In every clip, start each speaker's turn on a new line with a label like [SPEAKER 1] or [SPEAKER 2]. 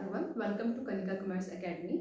[SPEAKER 1] Everyone, welcome to Kanika commerce academy.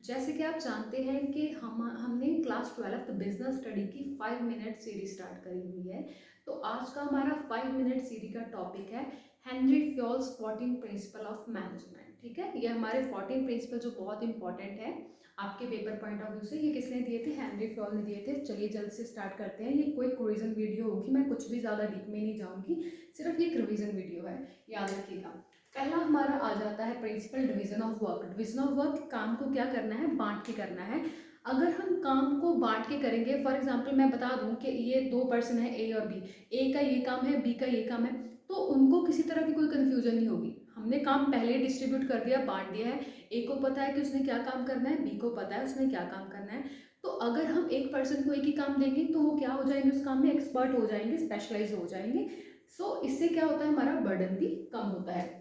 [SPEAKER 1] जैसे कि आप जानते हैं कि हमने क्लास 12th बिजनेस स्टडी की 5 मिनट सीरीज स्टार्ट करी हुई है। तो आज का हमारा 5 मिनट सीरीज का टॉपिक है Henry Fayol's 14 principle of management. ठीक है, ये हमारे 14 प्रिंसिपल जो बहुत इंपॉर्टेंट है आपके पेपर पॉइंट ऑफ व्यू से। ये किसने दिए थे? हेनरी फ्योल ने दिए थे। चलिए जल्द से स्टार्ट करते हैं। ये क्विक रिवीजन वीडियो होगी, मैं कुछ भी ज़्यादा डीप में नहीं जाऊँगी, सिर्फ ये एक रिवीजन वीडियो है, याद रखिएगा। पहला हमारा आ जाता है principle division of work. Division of work, काम को क्या करना है? बांट के करना है। अगर हम काम को बांट के करेंगे, फॉर एग्जांपल मैं बता दूं कि ये दो पर्सन है ए और बी, ए का ये काम है, बी का ये काम है, तो उनको किसी तरह की कोई कंफ्यूजन नहीं होगी। हमने काम पहले डिस्ट्रीब्यूट कर दिया, बांट दिया है। ए को पता है कि उसने क्या काम करना है, बी को पता है उसने क्या काम करना है। तो अगर हम एक पर्सन को एक ही काम देंगे तो वो क्या हो जाएंगे? उस काम में एक्सपर्ट हो जाएंगे, स्पेशलाइज हो जाएंगे। सो इससे क्या होता है? हमारा बर्डन भी कम होता है।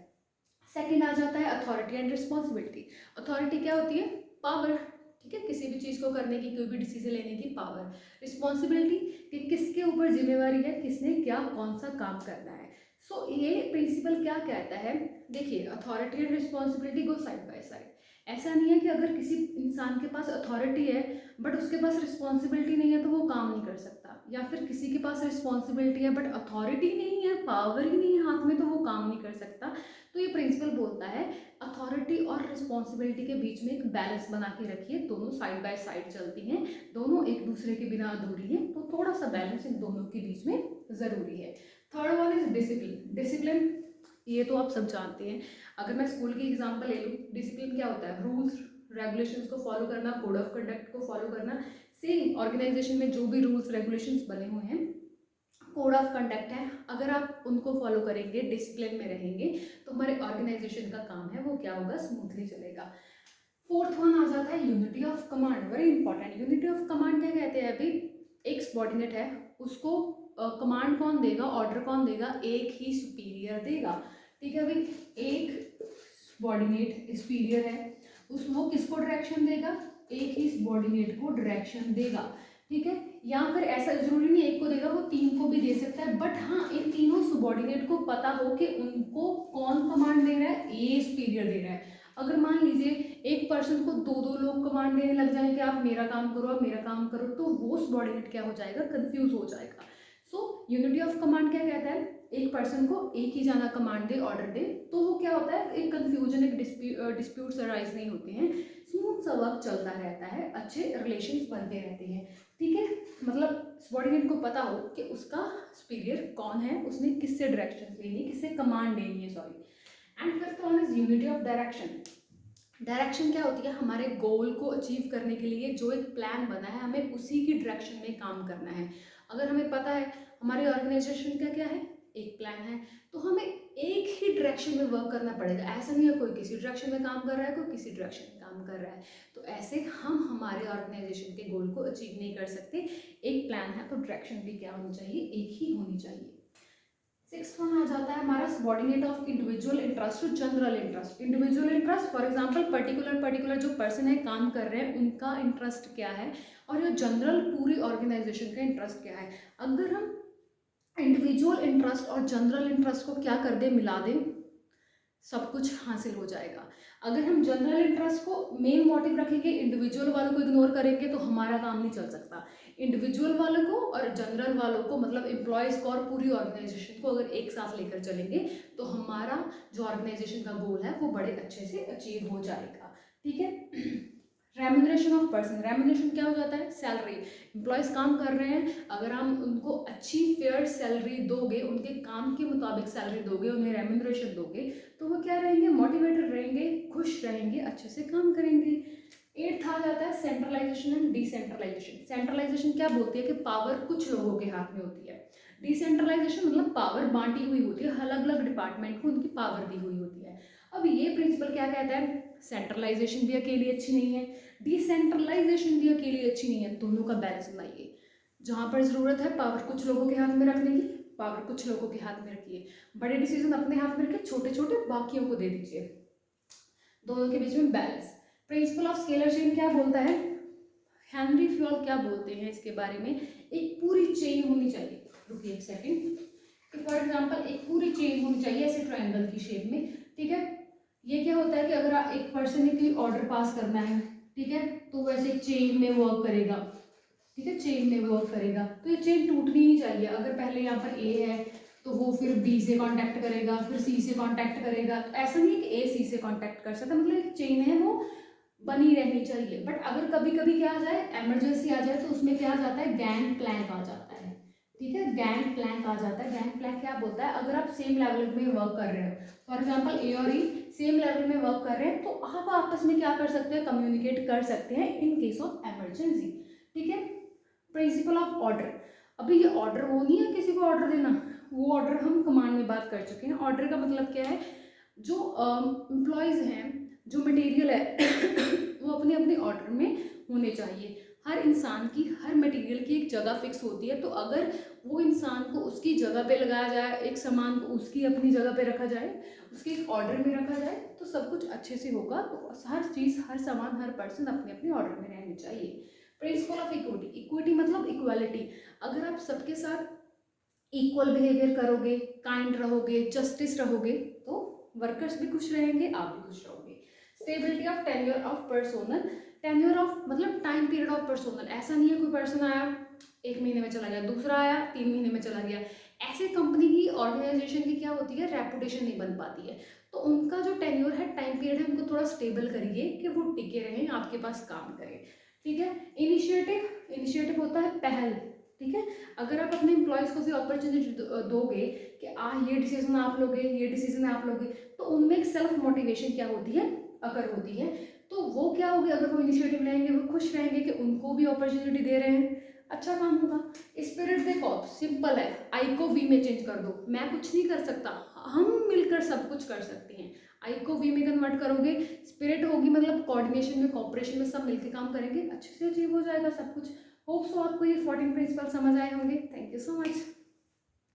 [SPEAKER 1] सेकंड आ जाता है अथॉरिटी एंड रिस्पॉन्सिबिलिटी। अथॉरिटी क्या होती है? पावर। ठीक है, किसी भी चीज़ को करने की, कोई भी डिसीजन लेने की पावर। रिस्पॉन्सिबिलिटी कि किसके ऊपर जिम्मेवारी है, किसने क्या कौन सा काम करना है। सो ये प्रिंसिपल क्या कहता है? देखिए, authority and responsibility go side by side. ऐसा नहीं है कि अगर किसी इंसान के पास अथॉरिटी है बट उसके पास रिस्पॉन्सिबिलिटी नहीं है तो वो काम नहीं कर सकता, या फिर किसी के पास रिस्पॉन्सिबिलिटी है बट अथॉरिटी नहीं है, पावर ही नहीं है हाथ में, तो वो काम नहीं कर सकता। तो ये प्रिंसिपल बोलता है अथॉरिटी और रिस्पॉन्सिबिलिटी के बीच में एक बैलेंस बना के रखिए। दोनों साइड बाय साइड चलती हैं, दोनों एक दूसरे के बिना अधूरी हैं, तो थोड़ा सा बैलेंस इन दोनों के बीच में ज़रूरी है। Third one is discipline. Discipline ये तो आप सब जानते हैं। अगर मैं स्कूल की एग्जाम्पल ले लूँ, डिसिप्लिन क्या होता है? रूल्स रेगुलेशंस को फॉलो करना, कोड ऑफ कंडक्ट को फॉलो करना। सेम ऑर्गेनाइजेशन में जो भी रूल्स रेगुलेशंस बने हुए हैं, कोड ऑफ कंडक्ट है, अगर आप उनको फॉलो करेंगे, डिसिप्लिन में रहेंगे, तो हमारे ऑर्गेनाइजेशन का काम है वो क्या होगा? स्मूथली चलेगा। फोर्थ वन आ जाता है unity of command. Very important. Unity of command क्या कहते हैं? अभी एक सबॉर्डिनेट है, उसको कमांड कौन देगा, ऑर्डर कौन देगा? एक ही सुपीरियर देगा। ठीक है, अभी एक सबॉर्डिनेट सुपीरियर है, वो किसको डायरेक्शन देगा? एक ही सबॉर्डिनेट को डायरेक्शन देगा। ठीक है, या फिर ऐसा जरूरी नहीं एक को देगा, वो तीन को भी दे सकता है, बट हाँ इन तीनों सबॉर्डिनेट को पता हो कि उनको कौन कमांड दे रहा है, ए सुपीरियर दे रहा है। अगर मान लीजिए एक पर्सन को दो दो लोग कमांड देने लग जाए कि आप मेरा काम करो, आप मेरा काम करो, तो वो सबॉर्डिनेट क्या हो जाएगा? कंफ्यूज हो जाएगा। सो यूनिटी ऑफ कमांड क्या कहता है? एक पर्सन को एक ही जाना कमांड दे, ऑर्डर दे, तो वो क्या होता है? एक कंफ्यूजन, एक डिस्प्यूट्स अराइज नहीं होते हैं, स्मूथ सा वर्क चलता रहता है, अच्छे रिलेशंस बनते रहते हैं। ठीक है, मतलब सबॉर्डिनेट को पता हो कि उसका सुपीरियर कौन है, उसने किससे डायरेक्शन लेनी है, किससे कमांड लेनी है, sorry. And fifth one is unity of direction. Direction क्या होती है? हमारे गोल को अचीव करने के लिए जो एक प्लान बना है, हमें उसी की डायरेक्शन में काम करना है। अगर हमें पता है हमारी ऑर्गेनाइजेशन का क्या है, एक प्लान है, तो हमें एक ही डायरेक्शन में वर्क करना पड़ेगा। ऐसा नहीं है कोई किसी डायरेक्शन में काम कर रहा है, कोई किसी डायरेक्शन में काम कर रहा है, तो ऐसे हम हमारे ऑर्गेनाइजेशन के गोल को अचीव नहीं कर सकते। एक प्लान है तो डायरेक्शन भी क्या होनी चाहिए? एक ही होनी चाहिए। सिक्स्थ वन आ जाता है हमारा subordinate of individual interest to general interest. Individual interest, for example particular जो पर्सन है काम कर रहे हैं उनका इंटरेस्ट क्या है, और ये जनरल पूरी ऑर्गेनाइजेशन का इंटरेस्ट क्या है। अगर हम इंडिविजुअल इंटरेस्ट और जनरल इंटरेस्ट को क्या कर दें, मिला दें, सब कुछ हासिल हो जाएगा। अगर हम जनरल इंटरेस्ट को मेन मोटिव रखेंगे, इंडिविजुअल वालों को इग्नोर करेंगे, तो हमारा काम नहीं चल सकता। इंडिविजुअल वालों को और जनरल वालों को, मतलब एम्प्लॉयज़ को और पूरी ऑर्गेनाइजेशन को अगर एक साथ लेकर चलेंगे तो हमारा जो ऑर्गेनाइजेशन का गोल है वो बड़े अच्छे से अचीव हो जाएगा। ठीक है। Remuneration of person. रेम्यूनरेशन क्या हो जाता है? सैलरी। एम्प्लॉयज़ काम कर रहे हैं, अगर हम उनको अच्छी फेयर सैलरी दोगे, उनके काम के मुताबिक सैलरी दोगे, उन्हें रेम्यूनरेशन दोगे, तो वो क्या रहेंगे? मोटिवेटेड रहेंगे, खुश रहेंगे, अच्छे से काम करेंगे। एट्थ आ जाता है सेंट्रलाइजेशन एंड डिसेंट्रलाइजेशन। सेंट्रलाइजेशन क्या बोलती है? कि पावर कुछ लोगों के हाथ में होती है। डिसेंट्रलाइजेशन मतलब पावर बांटी हुई होती है, अलग अलग डिपार्टमेंट को उनकी पावर दी हुई होती है। अब ये प्रिंसिपल क्या कहता है? सेंट्रलाइजेशन भी अकेली अच्छी नहीं है, डिसेंट्रलाइजेशन भी अकेली अच्छी नहीं है, दोनों का बैलेंस बनाइए। जहाँ पर ज़रूरत है पावर कुछ लोगों के हाथ में रखने की, पावर कुछ लोगों के हाथ में रखिए। बड़े डिसीजन अपने हाथ में रखिए, छोटे छोटे बाकियों को दे दीजिए, दोनों के बीच में balance. Principle of scalar chain क्या बोलता है? हेनरी फ्योल क्या बोलते हैं इसके बारे में? एक पूरी चेन होनी चाहिए। रुकिए एक सेकेंड। फॉर एग्जाम्पल एक पूरी चेन होनी चाहिए ऐसे ट्रायंगल की शेप में। ठीक है, ये क्या होता है कि अगर एक पर्सन ने कोई ऑर्डर पास करना है, ठीक है, तो वैसे एक चेन में वर्क करेगा, ठीक है, चेन में वर्क करेगा, तो ये चेन टूटनी नहीं चाहिए। अगर पहले यहाँ पर ए है तो वो फिर बी से कांटेक्ट करेगा, फिर सी से कांटेक्ट करेगा, तो ऐसा नहीं है कि ए सी से कांटेक्ट कर सकता, मतलब एक चेन है वो बनी रहनी चाहिए। बट अगर कभी कभी क्या आ जाए, इमरजेंसी आ जाए, तो उसमें क्या आ जाता है, गैंग प्लैंक आ जाता है, ठीक है, गैंग प्लैंक आ जाता है। गैंग प्लैंक क्या बोलता है, अगर आप सेम लेवल में वर्क कर रहे हो, फॉर एग्जाम्पल ए और ई सेम लेवल में वर्क कर रहे हैं, तो आप आपस में क्या कर सकते हैं, कम्युनिकेट कर सकते हैं इन केस ऑफ इमरजेंसी, ठीक है। प्रिंसिपल ऑफ ऑर्डर, अभी ये ऑर्डर वो नहीं है किसी को ऑर्डर देना, वो ऑर्डर हम कमांड में बात कर चुके हैं। ऑर्डर का मतलब क्या है, जो एम्प्लॉयज़ हैं, जो मटेरियल है वो अपने अपने ऑर्डर में होने चाहिए। हर इंसान की हर मटेरियल की एक जगह फिक्स होती है, तो अगर वो इंसान को उसकी जगह पे लगाया जाए, एक सामान को उसकी अपनी जगह पे रखा जाए, उसके एक ऑर्डर में रखा जाए, तो सब कुछ अच्छे से होगा। तो हर चीज़, हर सामान, हर पर्सन अपने अपने ऑर्डर में रहनी चाहिए। प्रिंसिपल ऑफ इक्विटी, इक्विटी मतलब इक्वालिटी। अगर आप सबके साथ इक्वल बिहेवियर करोगे, काइंड रहोगे, जस्टिस रहोगे, तो वर्कर्स भी खुश रहेंगे, आप भी खुश रहोगे। Stability of tenure of personnel, tenure of मतलब टाइम पीरियड ऑफ पर्सोनल। ऐसा नहीं है कोई पर्सन आया 1 महीने में चला गया, दूसरा आया 3 महीने में चला गया। ऐसे कंपनी की, ऑर्गेनाइजेशन की क्या होती है, रेपुटेशन नहीं बन पाती है। तो उनका जो टेन्योर है, टाइम पीरियड है, उनको थोड़ा स्टेबल करिए कि वो टिके रहें, आपके पास काम करें, ठीक है। इनिशिएटिव, इनिशिएटिव होता है पहल, ठीक है। अगर आप अपने एम्प्लॉयज़ को भी अपॉर्चुनिटी दोगे कि ये डिसीजन आप लोगे, ये डिसीजन आप लोगे, तो उनमें एक सेल्फ मोटिवेशन क्या होती है, अगर होती है, तो वो क्या होगी, अगर वो इनिशिएटिव लेंगे, वो खुश रहेंगे कि उनको भी अपॉर्चुनिटी दे रहे हैं, अच्छा काम होगा। स्पिरिट देखो सिंपल है, आई को वी में चेंज कर दो, मैं कुछ नहीं कर सकता, हम मिलकर सब कुछ कर सकते हैं। आई को वी में कन्वर्ट करोगे, स्पिरिट होगी मतलब कोऑर्डिनेशन में, कॉपरेशन में, सब मिलकर काम करेंगे, अच्छे से अचीव हो जाएगा सब कुछ। होप सो आपको ये 14 प्रिंसिपल समझ आए होंगे। Thank you so much.